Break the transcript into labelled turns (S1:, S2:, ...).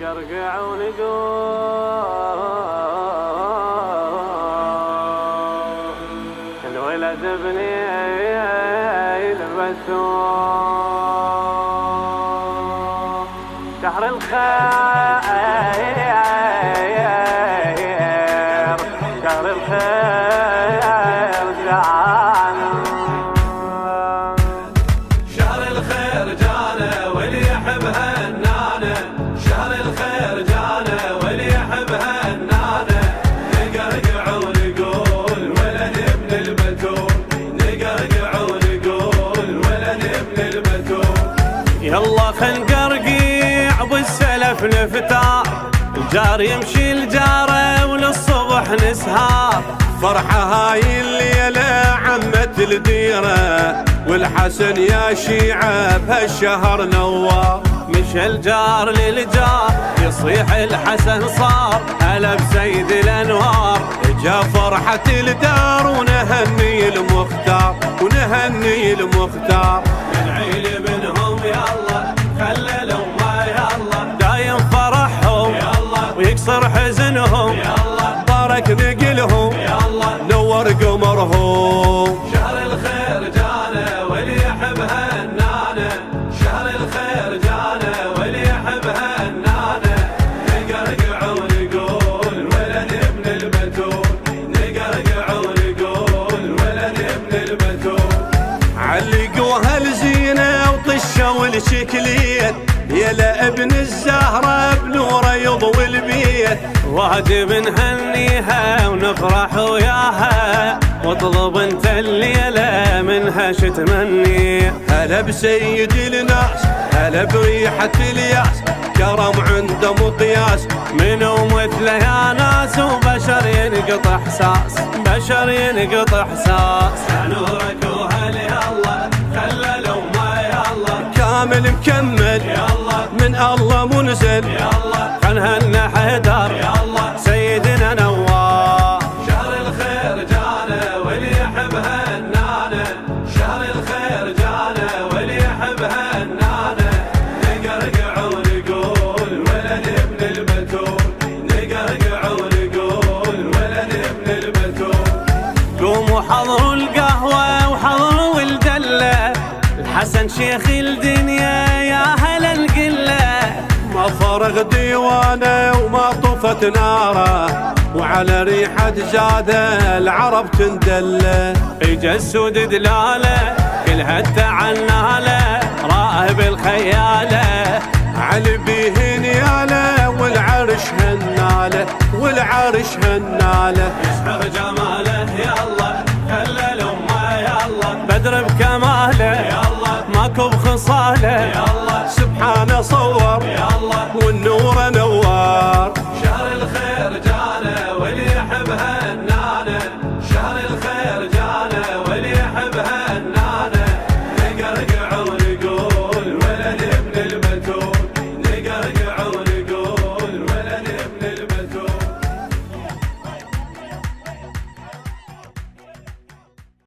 S1: نقرقع ونقول الولد ابني يلبسون شهر الخير شهر الخير جانا
S2: شهر الخير جانا واللي يحبها النانا شهر الخير جانا واللي يحبها النانا نقرقع ونقول ولد ابن البتول نقرقع ونقول ولد ابن البتول
S1: يلا خل نقرقيع بالسلف نفتار الجار يمشي الجاره وللصبح نسهار
S2: فرحة هاي الليلة عمت الديرة والحسن يا شيعة بهالشهر نوار
S1: مش الجار للجار يصيح الحسن صار هلا بسيد الانوار
S2: جا فرحة الدار ونهني المختار ونهني المختار
S1: العيل منهم يلا خللوا ما يلا دايم فرحهم يلا ويكسر حزنهم
S2: يلا بارك نقلهم يلا نور قمرهم شهر الخير جانا واللي يحبها النانا شهر الخير جانا واللي يحبها النانا نقرقع ونقول ولد ابن البتول نقرقع ونقول ولد ابن البتول علقوا هالزينة وطشوا الشكليت يلا ابن الزهرة بنوره يضوي البيت
S1: واجب نهنيها ونفرح وياها واطلب انت الليلة منها شتمني
S2: هلا بسيد الناس هلا بريحة الياس كرم عنده مقياس
S1: منو مثله يا ناس وبشر ينقطع احساس بشر ينقطع احساس نورك وهل يلا خللوا ما يلا
S2: كامل مكمل
S1: يلا
S2: من الله منزل
S1: يلا خلهنا حيدر يلا سيدنا نوار
S2: شهر الخير جانا واللي يحبها النانا شهر الخير جانا واللي يحبها النانا نقرقع ونقول ولد ابن البتول نقرقع ونقول ولد ابن البتول
S1: قوموا حضروا القهوة وحضروا الدلة الحسن شيخ الدنيا يا هلا القلة
S2: ما فرغ ديوانه وما طفت ناره وعلى ريحة زاده العرب تندله
S1: اجا السود دلاله كلها التعناله راهب الخياله
S2: علي بيه نياله والعرش هناله والعرش هناله